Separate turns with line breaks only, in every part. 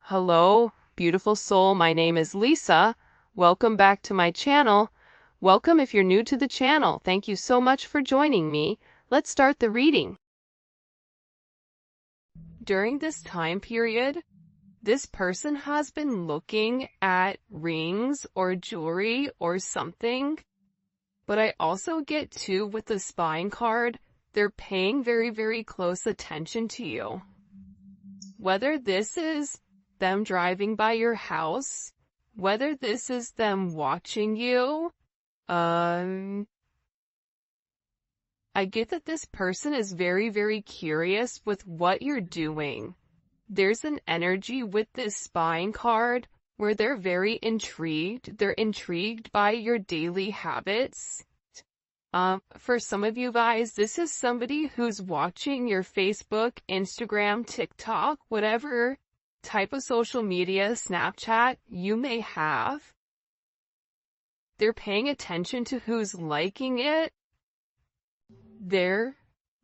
Hello, beautiful soul. My name is Lisa. Welcome back to my channel. Welcome if you're new to the channel. Thank you so much for joining me. Let's start the reading. During this time period, this person has been looking at rings or jewelry or something, but I also get too with the spine card, they're paying very, very close attention to you. Whether this is them driving by your house, whether this is them watching you, I get that this person is very, very curious with what you're doing. There's an energy with this spine card where they're very intrigued. They're intrigued by your daily habits. For some of you guys, this is somebody who's watching your Facebook, Instagram, TikTok, whatever type of social media, Snapchat you may have. They're paying attention to who's liking it. They're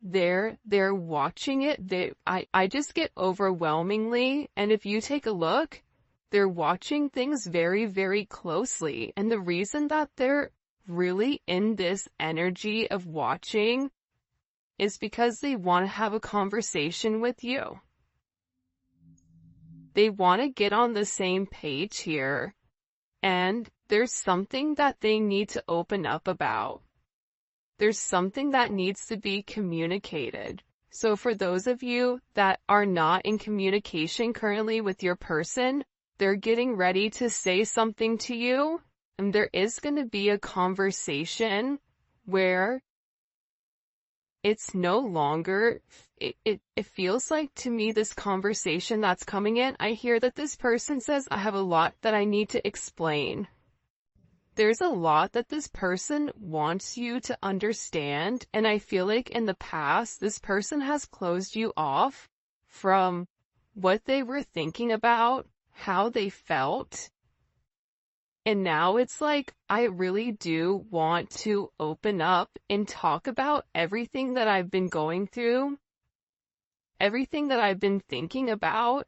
watching it. I just get overwhelmingly, and if you take a look, they're watching things very, very closely. And the reason that they're really in this energy of watching is because they want to have a conversation with you. They want to get on the same page here, and there's something that they need to open up about. There's something that needs to be communicated. So for those of you that are not in communication currently with your person, they're getting ready to say something to you. And there is going to be a conversation where it's no longer, it feels like to me this conversation that's coming in, I hear that this person says, I have a lot that I need to explain. There's a lot that this person wants you to understand, and I feel like in the past, this person has closed you off from what they were thinking about, how they felt. And now it's like, I really do want to open up and talk about everything that I've been going through, everything that I've been thinking about.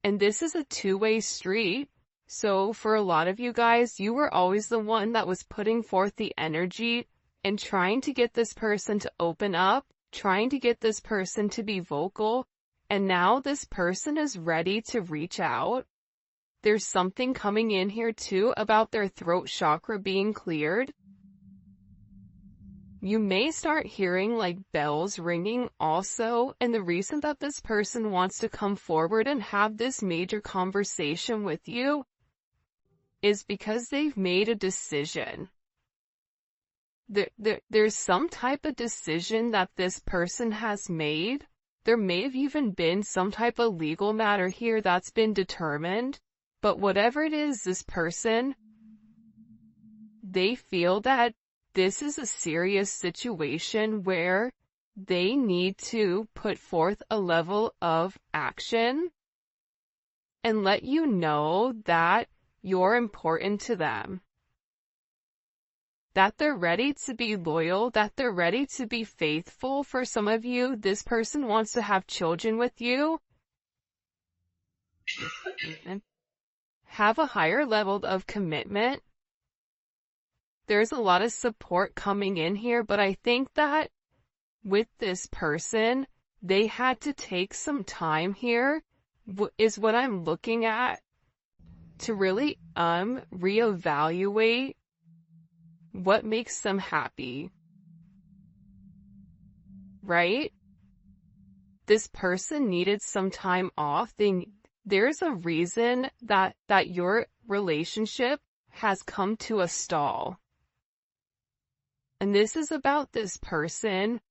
And this is a two-way street. So for a lot of you guys, you were always the one that was putting forth the energy and trying to get this person to open up, trying to get this person to be vocal. And now this person is ready to reach out. There's something coming in here too about their throat chakra being cleared. You may start hearing like bells ringing also, and the reason that this person wants to come forward and have this major conversation with you is because they've made a decision. There's some type of decision that this person has made. There may have even been some type of legal matter here that's been determined. But whatever it is, this person, they feel that this is a serious situation where they need to put forth a level of action and let you know that you're important to them. That they're ready to be loyal, that they're ready to be faithful. For some of you, this person wants to have children with you. Have a higher level of commitment. There's a lot of support coming in here, but I think that with this person, they had to take some time here, is what I'm looking at, to really reevaluate what makes them happy. Right? This person needed some time off. There's a reason that your relationship has come to a stall. And this is about this person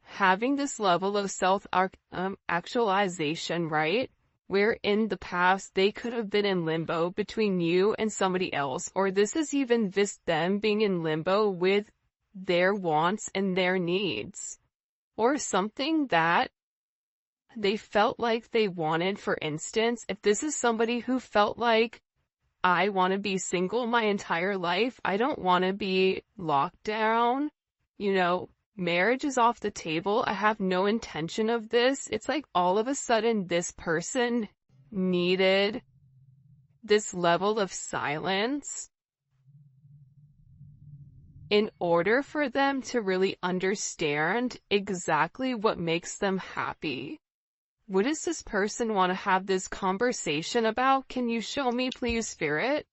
having this level of self-actualization, right? Where in the past they could have been in limbo between you and somebody else, or this is even just them being in limbo with their wants and their needs, or something that they felt like they wanted. For instance, if this is somebody who felt like, I want to be single my entire life, I don't want to be locked down, marriage is off the table, I have no intention of this. It's like all of a sudden this person needed this level of silence in order for them to really understand exactly what makes them happy. What does this person want to have this conversation about? Can you show me, please, Spirit?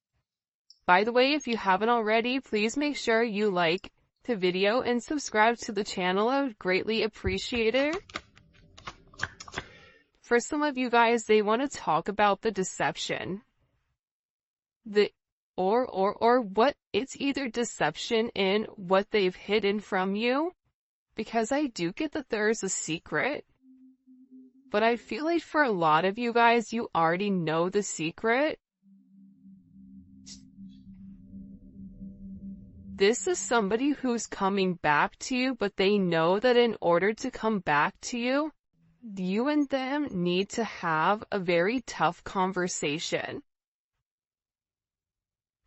By the way, if you haven't already, please make sure you like the video and subscribe to the channel. I would greatly appreciate it. For some of you guys, they want to talk about the deception. Or what, it's either deception in what they've hidden from you, because I do get that there's a secret, but I feel like for a lot of you guys, you already know the secret. This is somebody who's coming back to you, but they know that in order to come back to you, you and them need to have a very tough conversation.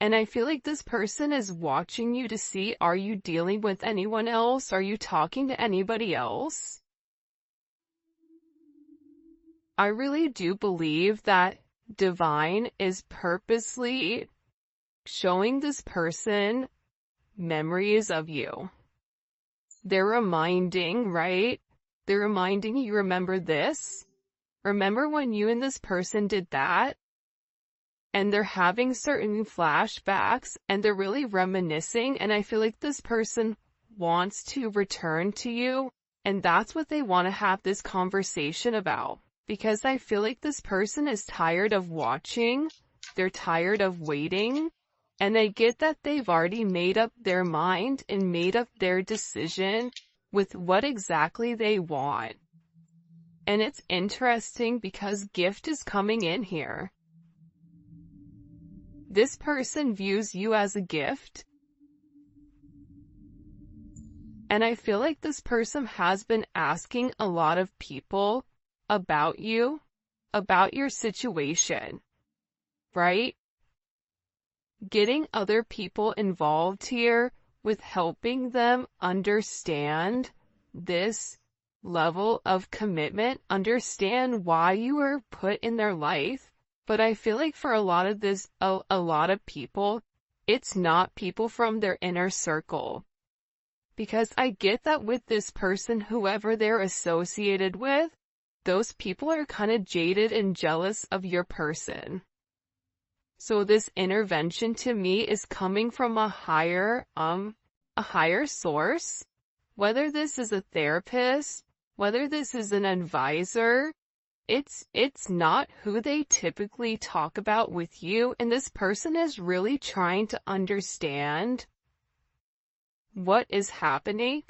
And I feel like this person is watching you to see, are you dealing with anyone else? Are you talking to anybody else? I really do believe that Divine is purposely showing this person memories of you. They're reminding, right? They're reminding you, remember this? Remember when you and this person did that? And they're having certain flashbacks and they're really reminiscing, and I feel like this person wants to return to you, and that's what they want to have this conversation about. Because I feel like this person is tired of watching, they're tired of waiting, and I get that they've already made up their mind and made up their decision with what exactly they want. And it's interesting because gift is coming in here. This person views you as a gift. And I feel like this person has been asking a lot of people about you, about your situation, right? Getting other people involved here with helping them understand this level of commitment, understand why you were put in their life. But I feel like for a lot of people, it's not people from their inner circle. Because I get that with this person, whoever they're associated with, those people are kind of jaded and jealous of your person. So this intervention to me is coming from a higher source. Whether this is a therapist, whether this is an advisor, it's not who they typically talk about with you, and this person is really trying to understand what is happening.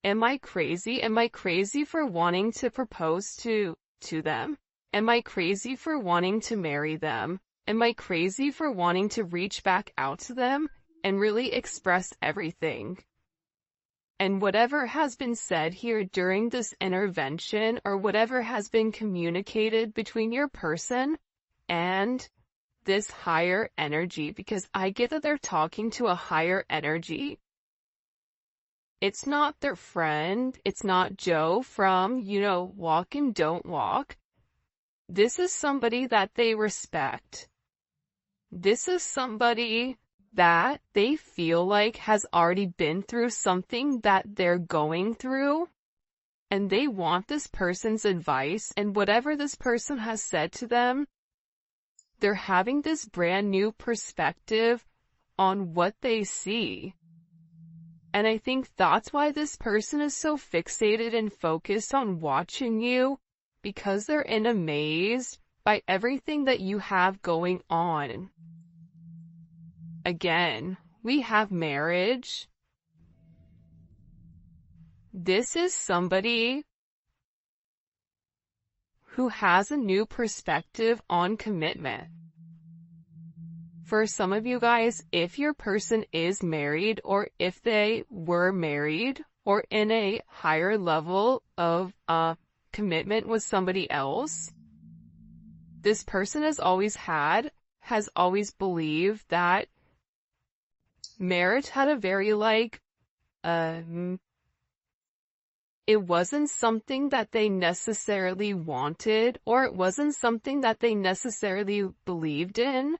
Am I crazy? Am I crazy for wanting to propose to them? Am I crazy for wanting to marry them? Am I crazy for wanting to reach back out to them and really express everything? And whatever has been said here during this intervention, or whatever has been communicated between your person and this higher energy, because I get that they're talking to a higher energy. It's not their friend. It's not Joe from, Walk and Don't Walk. This is somebody that they respect. This is somebody that they feel like has already been through something that they're going through, and they want this person's advice, and whatever this person has said to them, they're having this brand new perspective on what they see. And I think that's why this person is so fixated and focused on watching you, because they're in a maze by everything that you have going on. Again, we have marriage. This is somebody who has a new perspective on commitment. For some of you guys, if your person is married, or if they were married, or in a higher level of commitment with somebody else, this person has always believed that marriage had a very It wasn't something that they necessarily wanted, or it wasn't something that they necessarily believed in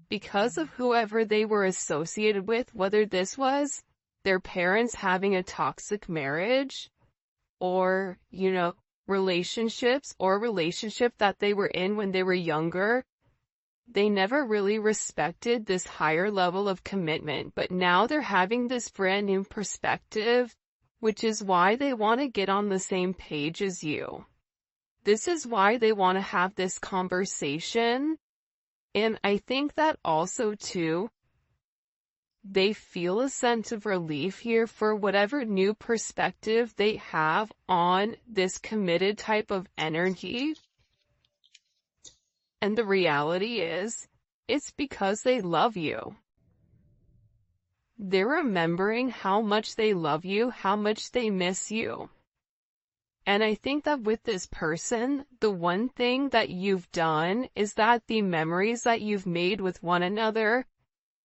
because of whoever they were associated with, whether this was their parents having a toxic marriage, or, relationships, or a relationship that they were in when they were younger. They never really respected this higher level of commitment, but now they're having this brand new perspective, which is why they want to get on the same page as you. This is why they want to have this conversation. And I think that also too, they feel a sense of relief here for whatever new perspective they have on this committed type of energy. And the reality is, it's because they love you. They're remembering how much they love you, how much they miss you. And I think that with this person, the one thing that you've done is that the memories that you've made with one another,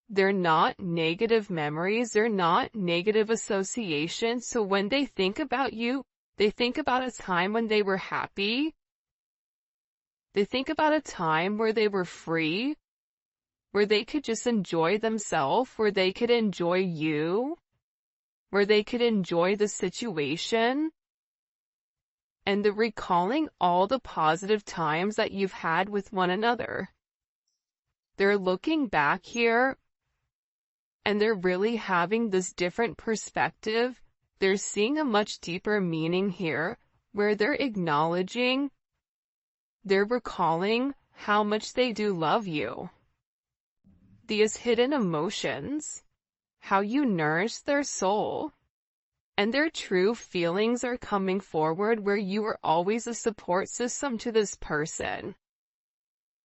they're not negative memories, they're not negative associations. So when they think about you, they think about a time when they were happy. They think about a time where they were free, where they could just enjoy themselves, where they could enjoy you, where they could enjoy the situation. And they're recalling all the positive times that you've had with one another. They're looking back here, and they're really having this different perspective. They're seeing a much deeper meaning here, where they're acknowledging, they're recalling how much they do love you. These hidden emotions, how you nourish their soul, and their true feelings are coming forward where you were always a support system to this person.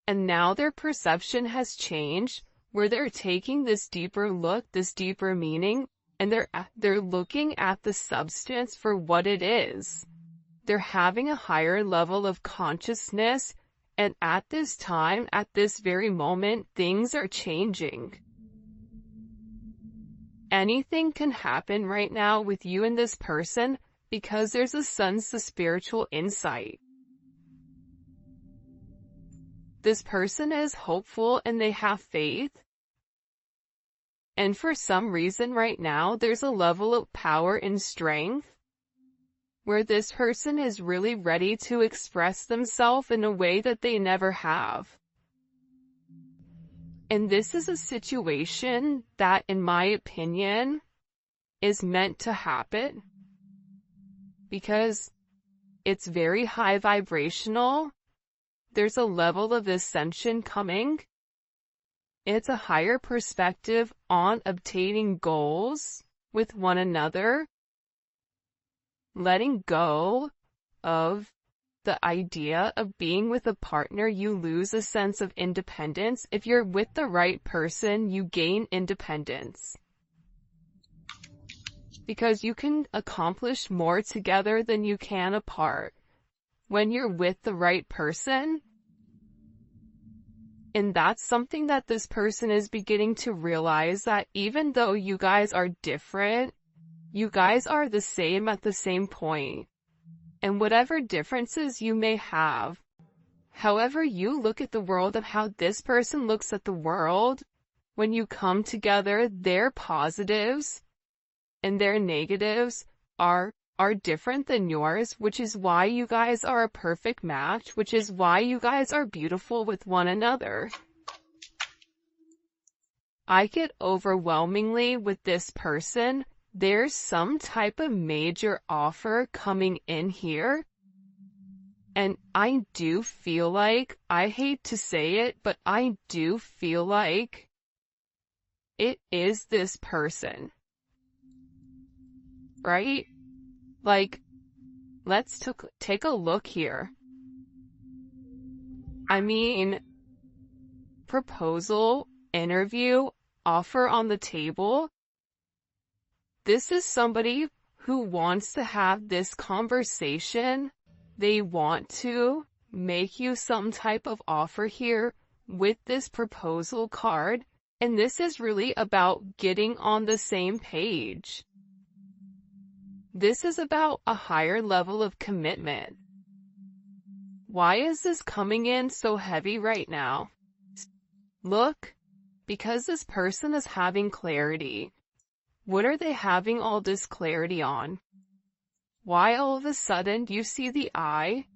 And now their perception has changed, where they're taking this deeper look, this deeper meaning, and they're looking at the substance for what it is. They're having a higher level of consciousness, and at this time, at this very moment, things are changing. Anything can happen right now with you and this person because there's a sense of spiritual insight. This person is hopeful and they have faith. And for some reason right now, there's a level of power and strength where this person is really ready to express themselves in a way that they never have. And this is a situation that, in my opinion, is meant to happen because it's very high vibrational. There's a level of ascension coming. It's a higher perspective on obtaining goals with one another. Letting go of the idea of being with a partner, you lose a sense of independence. If you're with the right person, you gain independence. Because you can accomplish more together than you can apart. When you're with the right person, and that's something that this person is beginning to realize, that even though you guys are different, you guys are the same at the same point. And whatever differences you may have, however you look at the world and how this person looks at the world, when you come together, their positives and their negatives are different than yours, which is why you guys are a perfect match, which is why you guys are beautiful with one another. I get overwhelmingly with this person, there's some type of major offer coming in here. And I do feel like, I hate to say it, but I do feel like it is this person. Right? Like, let's take a look here. I mean, proposal, interview, offer on the table. This is somebody who wants to have this conversation. They want to make you some type of offer here with this proposal card. And this is really about getting on the same page. This is about a higher level of commitment. Why is this coming in so heavy right now? Look, because this person is having clarity. What are they having all this clarity on? Why all of a sudden you see the eye?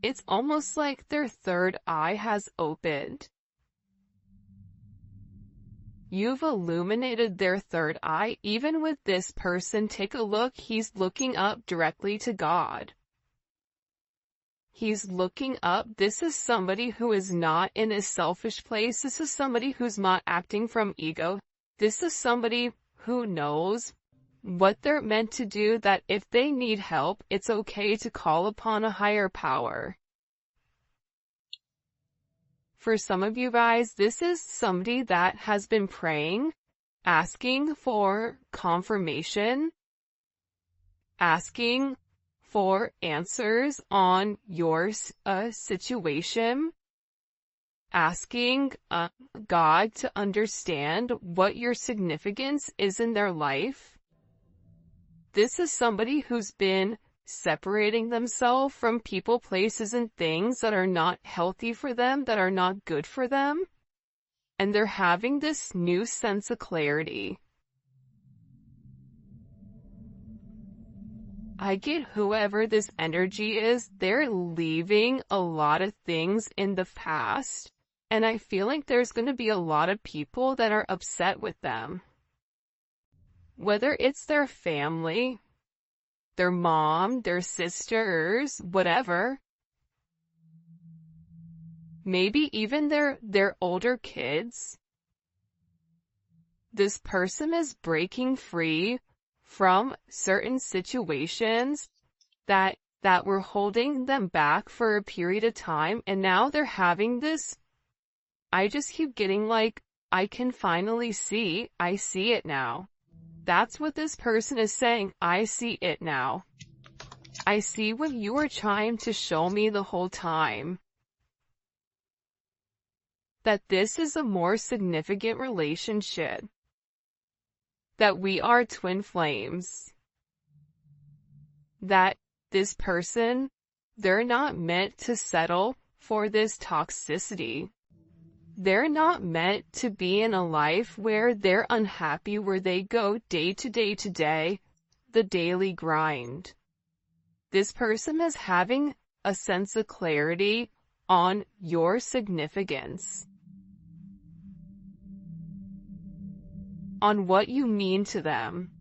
It's almost like their third eye has opened. You've illuminated their third eye. Even with this person, take a look, he's looking up directly to God. He's looking up. This is somebody who is not in a selfish place. This is somebody who's not acting from ego. This is somebody who knows what they're meant to do, that if they need help, it's okay to call upon a higher power. For some of you guys, this is somebody that has been praying, asking for confirmation, asking for answers on your situation, asking God to understand what your significance is in their life. This is somebody who's been separating themselves from people, places, and things that are not healthy for them, that are not good for them. And they're having this new sense of clarity. I get whoever this energy is, they're leaving a lot of things in the past. And I feel like there's going to be a lot of people that are upset with them. Whether it's their family, their mom, their sisters, whatever. Maybe even their older kids. This person is breaking free from certain situations that were holding them back for a period of time, and now they're having this. I just keep getting like, I can finally see, I see it now. That's what this person is saying. I see it now. I see what you were trying to show me the whole time. That this is a more significant relationship. That we are twin flames. That this person, they're not meant to settle for this toxicity. They're not meant to be in a life where they're unhappy, where they go day to day, the daily grind. This person is having a sense of clarity on your significance, on what you mean to them,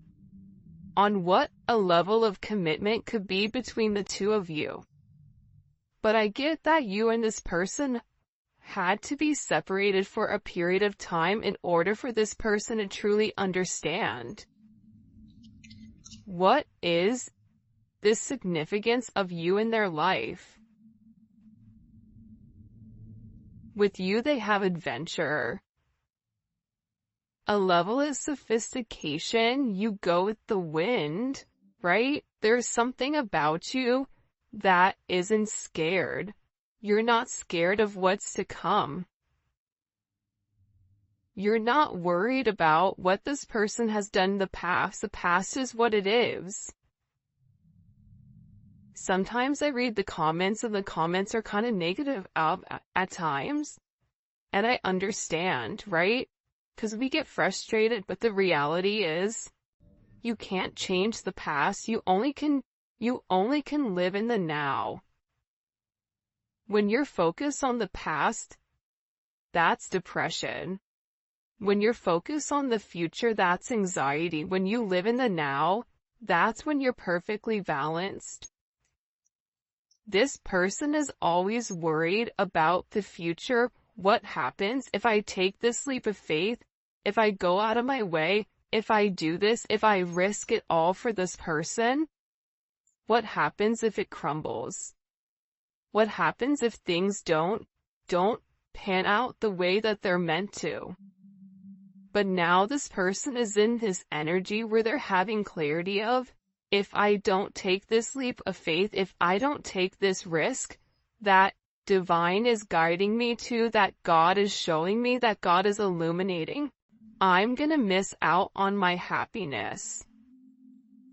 on what a level of commitment could be between the two of you. But I get that you and this person had to be separated for a period of time in order for this person to truly understand what is the significance of you in their life. With you, they have adventure, a level of sophistication. You go with the wind, right? There's something about you that isn't scared. You're not scared of what's to come. You're not worried about what this person has done in the past. The past is what it is. Sometimes I read the comments, and the comments are kind of negative at times. And I understand, right? Because we get frustrated, but the reality is, you can't change the past. You only can live in the now. When you're focused on the past, that's depression. When you're focused on the future, that's anxiety. When you live in the now, that's when you're perfectly balanced. This person is always worried about the future. What happens if I take this leap of faith? If I go out of my way? If I do this? If I risk it all for this person? What happens if it crumbles? What happens if things don't pan out the way that they're meant to? But now this person is in this energy where they're having clarity of, if I don't take this leap of faith, if I don't take this risk, that divine is guiding me to, that God is showing me, that God is illuminating, I'm gonna miss out on my happiness.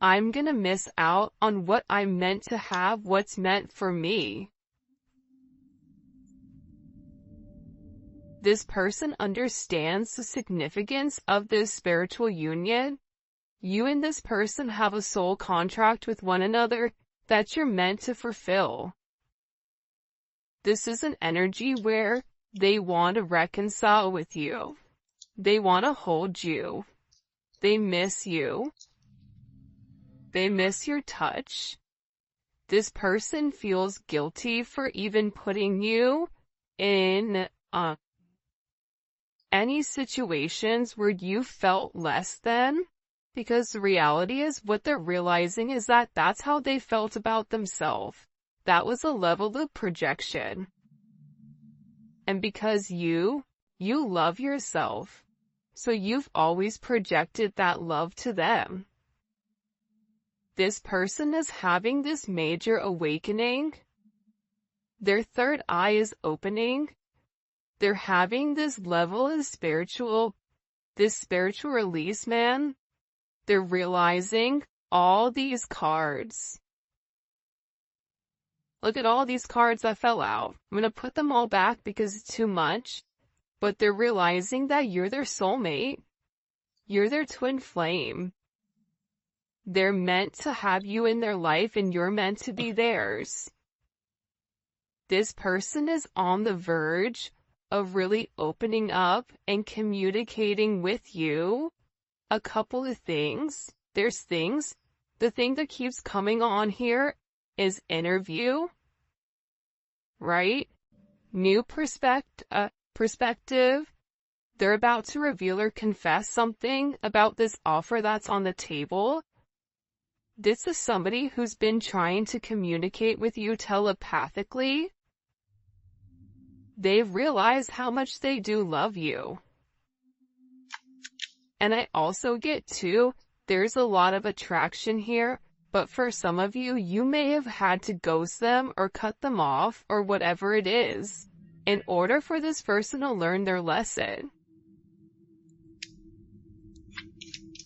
I'm gonna miss out on what I'm meant to have, what's meant for me. This person understands the significance of this spiritual union. You and this person have a soul contract with one another that you're meant to fulfill. This is an energy where they want to reconcile with you. They want to hold you. They miss you. They miss your touch. This person feels guilty for even putting you in any situations where you felt less than, because the reality is what they're realizing is that that's how they felt about themselves. That was a level of projection. And because you love yourself, so you've always projected that love to them. This person is having this major awakening. Their third eye is opening. They're having this level of spiritual release, man. They're realizing all these cards. Look at all these cards that fell out. I'm going to put them all back because it's too much. But they're realizing that you're their soulmate. You're their twin flame. They're meant to have you in their life and you're meant to be theirs. This person is on the verge of really opening up and communicating with you a couple of things. There's things. The thing that keeps coming on here is interview, right? New perspective. They're about to reveal or confess something about this offer that's on the table. This is somebody who's been trying to communicate with you telepathically. They've realized how much they do love you. And I also get too, there's a lot of attraction here, but for some of you, you may have had to ghost them or cut them off or whatever it is in order for this person to learn their lesson.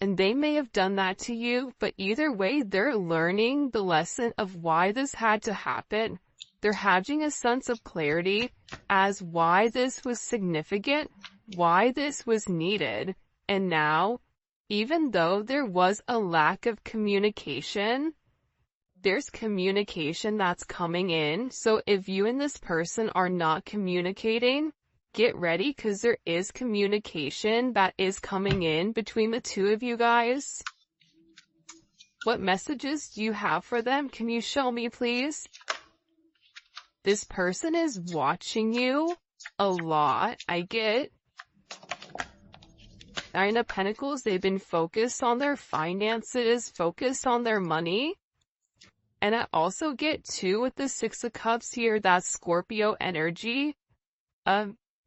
And they may have done that to you, but either way, they're learning the lesson of why this had to happen. They're having a sense of clarity as why this was significant, why this was needed. And now, even though there was a lack of communication, there's communication that's coming in. So if you and this person are not communicating, get ready because there is communication that is coming in between the two of you guys. What messages do you have for them? Can you show me, please? This person is watching you a lot. I get Nine of Pentacles. They've been focused on their finances, focused on their money. And I also get two with the Six of Cups here, that's Scorpio energy.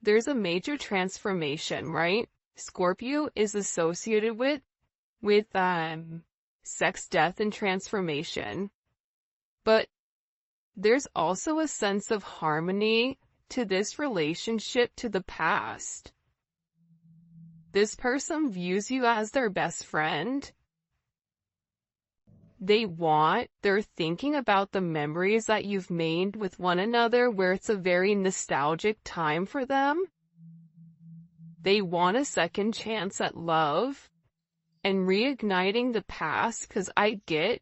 There's a major transformation, right? Scorpio is associated with sex, death, and transformation. But there's also a sense of harmony to this relationship to the past. This person views you as their best friend. They're thinking about the memories that you've made with one another where it's a very nostalgic time for them. They want a second chance at love and reigniting the past because I get,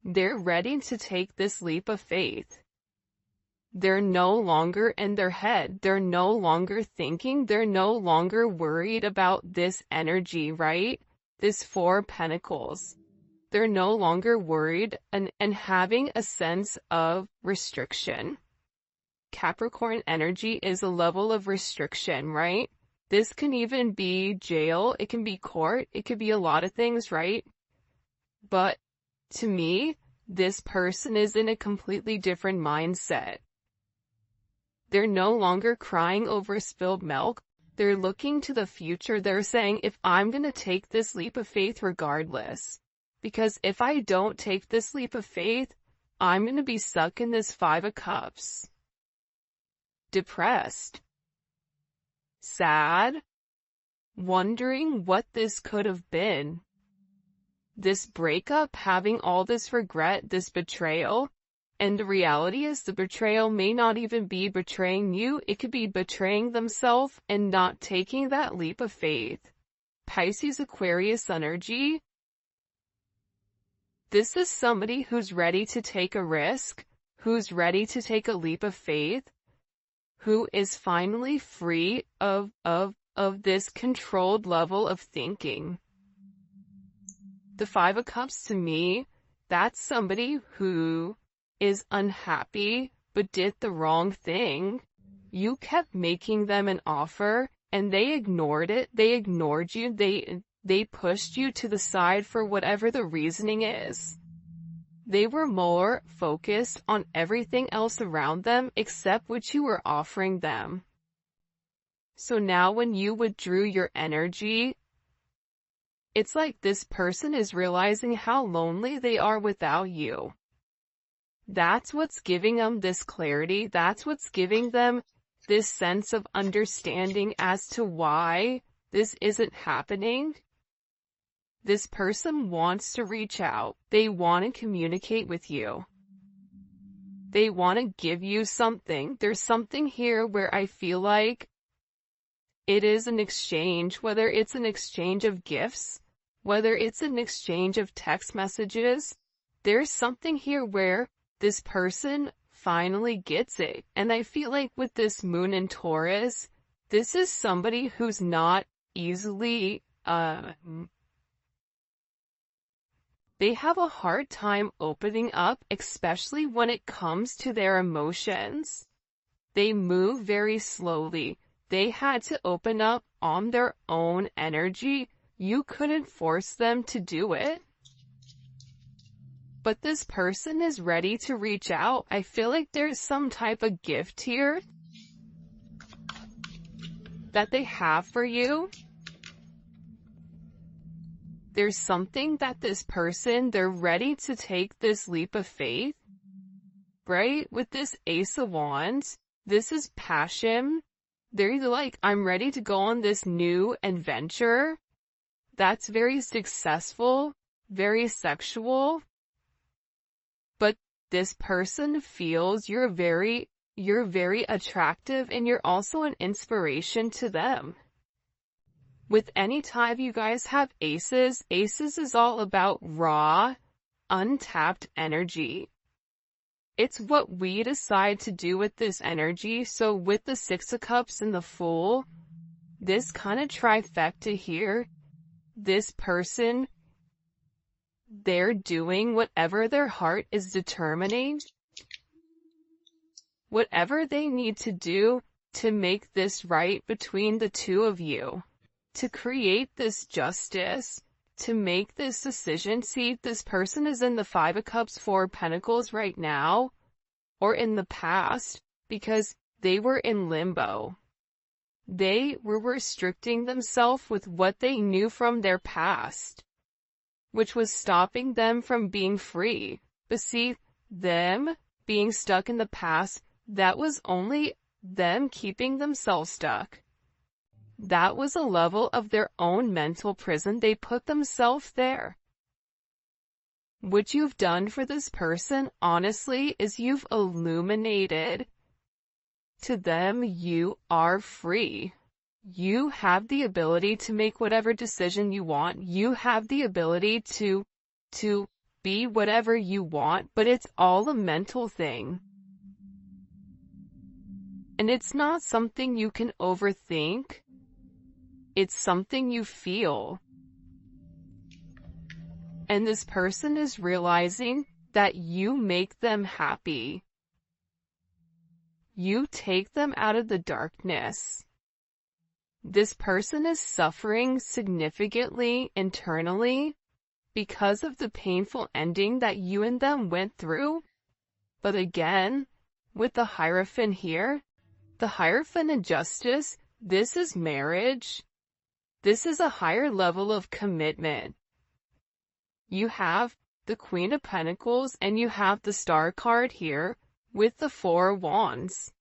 they're ready to take this leap of faith. They're no longer in their head. They're no longer thinking. They're no longer worried about this energy, right? This Four of Pentacles. They're no longer worried and having a sense of restriction. Capricorn energy is a level of restriction, right? This can even be jail. It can be court. It could be a lot of things, right? But to me, this person is in a completely different mindset. They're no longer crying over spilled milk. They're looking to the future. They're saying, if I'm going to take this leap of faith regardless, because if I don't take this leap of faith, I'm going to be stuck in this Five of Cups. Depressed. Sad. Wondering what this could have been. this breakup, having all this regret, this betrayal. And the reality is the betrayal may not even be betraying you. It could be betraying themselves and not taking that leap of faith. Pisces Aquarius energy. This is somebody who's ready to take a risk, who's ready to take a leap of faith, who is finally free of this controlled level of thinking. The Five of Cups, to me, that's somebody who is unhappy but did the wrong thing. You kept making them an offer and they ignored it. They ignored you. They pushed you to the side for whatever the reasoning is. They were more focused on everything else around them except what you were offering them. So now when you withdrew your energy, it's like this person is realizing how lonely they are without you. That's what's giving them this clarity. That's what's giving them this sense of understanding as to why this isn't happening. This person wants to reach out. They want to communicate with you. They want to give you something. There's something here where I feel like it is an exchange, whether it's an exchange of gifts, whether it's an exchange of text messages. There's something here where this person finally gets it. And I feel like with this moon in Taurus, this is somebody who's not easily, they have a hard time opening up, especially when it comes to their emotions. They move very slowly. They had to open up on their own energy. You couldn't force them to do it. But this person is ready to reach out. I feel like there's some type of gift here that they have for you. There's something that this person, they're ready to take this leap of faith, right? With this Ace of Wands, this is passion. They're like, I'm ready to go on this new adventure. That's very successful, very sexual. But this person feels you're very attractive and you're also an inspiration to them. With any time you guys have aces is all about raw, untapped energy. It's what we decide to do with this energy. So with the Six of Cups and the Fool, this kind of trifecta here, this person, they're doing whatever their heart is determining, whatever they need to do to make this right between the two of you, to create this justice, to make this decision. See, this person is in the Five of Cups, Four of Pentacles right now, or in the past, because they were in limbo. They were restricting themselves with what they knew from their past, which was stopping them from being free. But see, them being stuck in the past, that was only them keeping themselves stuck. That was a level of their own mental prison. They put themselves there. What you've done for this person, honestly, is you've illuminated to them you are free. You have the ability to make whatever decision you want. You have the ability to be whatever you want, but it's all a mental thing. And it's not something you can overthink. It's something you feel. And this person is realizing that you make them happy. You take them out of the darkness. This person is suffering significantly internally because of the painful ending that you and them went through. But again, with the Hierophant here, the Hierophant in Justice, this is marriage. This is a higher level of commitment. You have the Queen of Pentacles and you have the Star card here with the Four of Wands.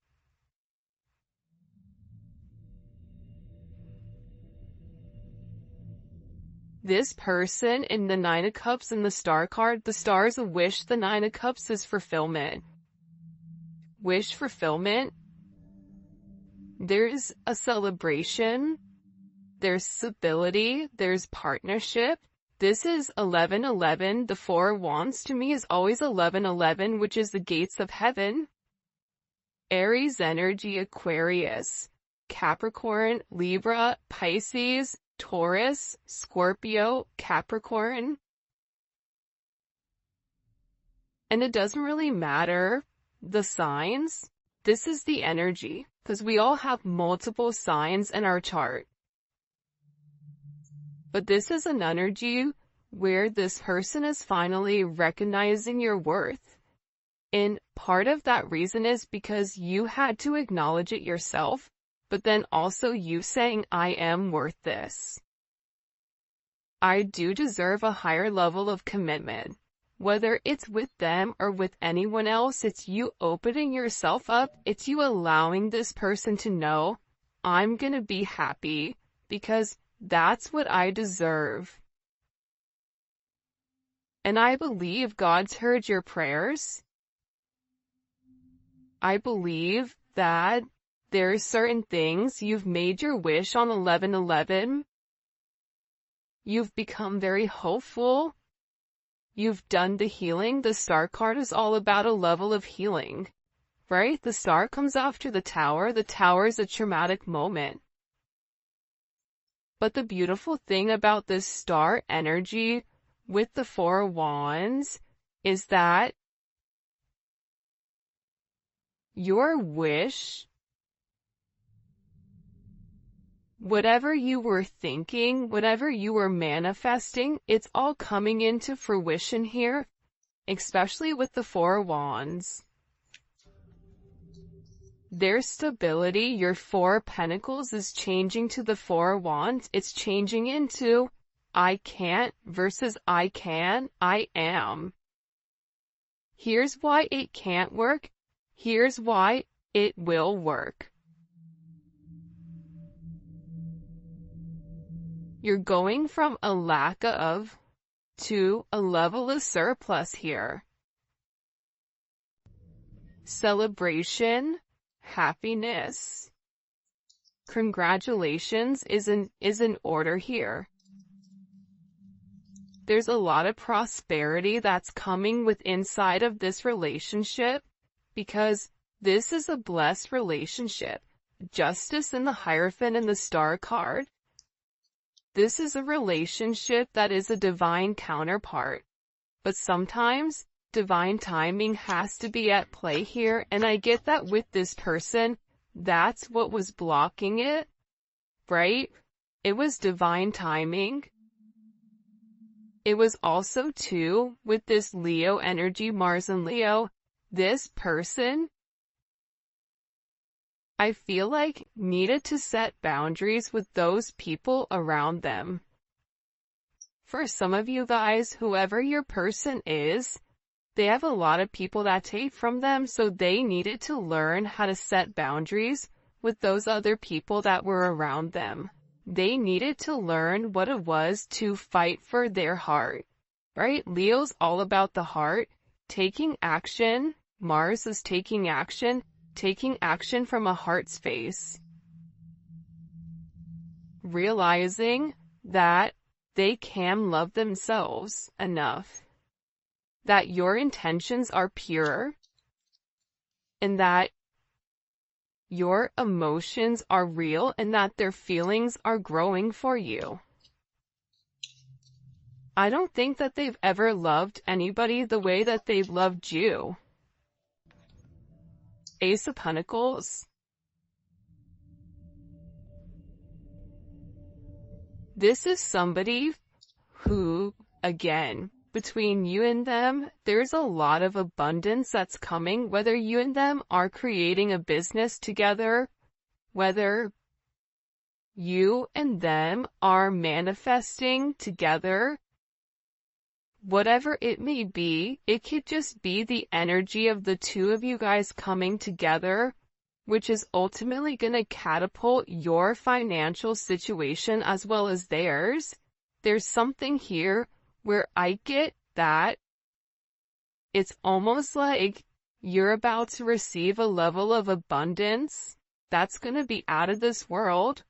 This person in the Nine of Cups and the Star card, the Star is a wish, the Nine of Cups is fulfillment. Wish fulfillment. There's a celebration. There's stability. There's partnership. This is 1111. The Four of Wands to me is always 1111, which is the gates of heaven. Aries energy, Aquarius, Capricorn, Libra, Pisces, Taurus, Scorpio, Capricorn. And it doesn't really matter the signs. This is the energy, because we all have multiple signs in our chart. But this is an energy where this person is finally recognizing your worth. And part of that reason is because you had to acknowledge it yourself, but then also you saying, I am worth this. I do deserve a higher level of commitment. Whether it's with them or with anyone else, it's you opening yourself up. It's you allowing this person to know, I'm gonna be happy because that's what I deserve. And I believe God's heard your prayers. I believe that there are certain things you've made your wish on 1111. You've become very hopeful. You've done the healing. The Star card is all about a level of healing, right? The Star comes after the Tower. The Tower is a traumatic moment. But the beautiful thing about this Star energy with the Four of Wands is that your wish, whatever you were thinking, whatever you were manifesting, it's all coming into fruition here, especially with the Four of Wands. There's stability. Your Four of Pentacles is changing to the Four of Wands. It's changing into I can't versus I can, I am. Here's why it can't work. Here's why it will work. You're going from a lack of to a level of surplus here. Celebration, happiness, congratulations is in order here. There's a lot of prosperity that's coming with inside of this relationship because this is a blessed relationship. Justice in the Hierophant and the Star card. This is a relationship that is a divine counterpart. But sometimes divine timing has to be at play here, and I get that with this person, that's what was blocking it, right? It was divine timing. It was also too, with this Leo energy, Mars and Leo, this person, I feel like, needed to set boundaries with those people around them. For some of you guys, whoever your person is, they have a lot of people that take from them, so they needed to learn how to set boundaries with those other people that were around them. They needed to learn what it was to fight for their heart, right? Leo's all about the heart, taking action. Mars is taking action from a heart space. Realizing that they can love themselves enough, that your intentions are pure, and that your emotions are real, and that their feelings are growing for you. I don't think that they've ever loved anybody the way that they've loved you. Ace of Pentacles. This is somebody who, again, between you and them, there's a lot of abundance that's coming, whether you and them are creating a business together, whether you and them are manifesting together, whatever it may be, it could just be the energy of the two of you guys coming together, which is ultimately going to catapult your financial situation as well as theirs, there's something here where I get that it's almost like you're about to receive a level of abundance that's going to be out of this world.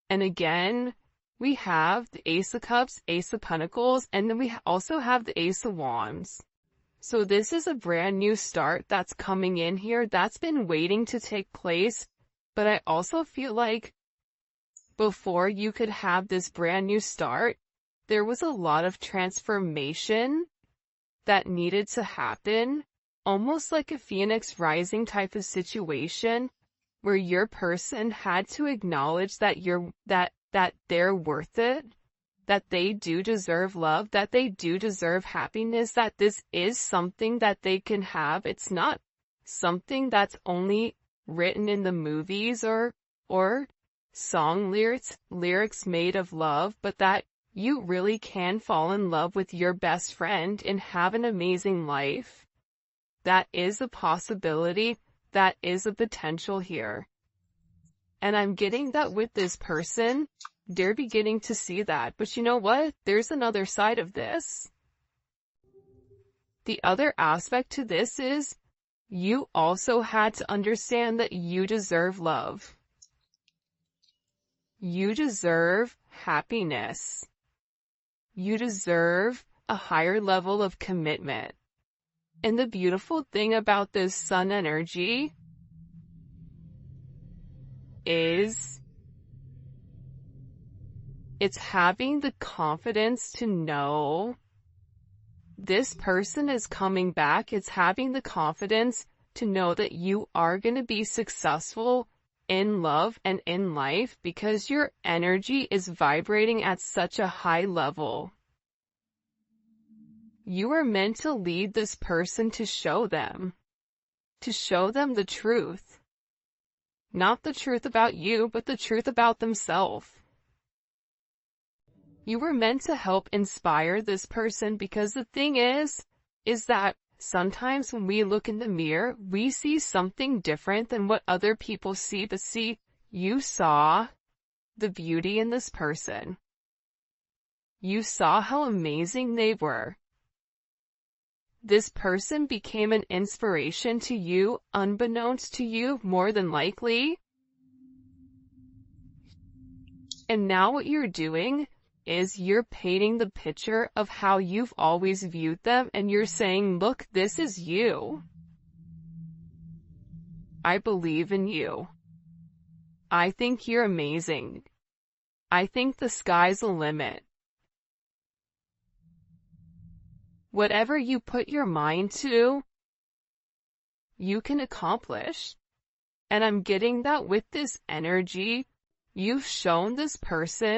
And again, we have the Ace of Cups, Ace of Pentacles, and then we also have the Ace of Wands. So this is a brand new start that's coming in here that's been waiting to take place. But I also feel like before you could have this brand new start, there was a lot of transformation that needed to happen, almost like a phoenix rising type of situation where your person had to acknowledge that that they're worth it, that they do deserve love, that they do deserve happiness, that this is something that they can have. It's not something that's only written in the movies or song lyrics made of love, but that you really can fall in love with your best friend and have an amazing life. That is a possibility. That is a potential here. And I'm getting that with this person, they're beginning to see that. But you know what? There's another side of this. The other aspect to this is you also had to understand that you deserve love. You deserve happiness. You deserve a higher level of commitment. And the beautiful thing about this sun energy is it's having the confidence to know this person is coming back. It's having the confidence to know that you are going to be successful in love and in life because your energy is vibrating at such a high level. You are meant to lead this person to show them the truth. Not the truth about you, but the truth about themselves. You were meant to help inspire this person because the thing is that sometimes when we look in the mirror, we see something different than what other people see. But see, you saw the beauty in this person. You saw how amazing they were. This person became an inspiration to you, unbeknownst to you, more than likely. And now what you're doing is you're painting the picture of how you've always viewed them, and you're saying, look, this is you. I believe in you. I think you're amazing. I think the sky's the limit. Whatever you put your mind to, you can accomplish. And I'm getting that with this energy. You've shown this person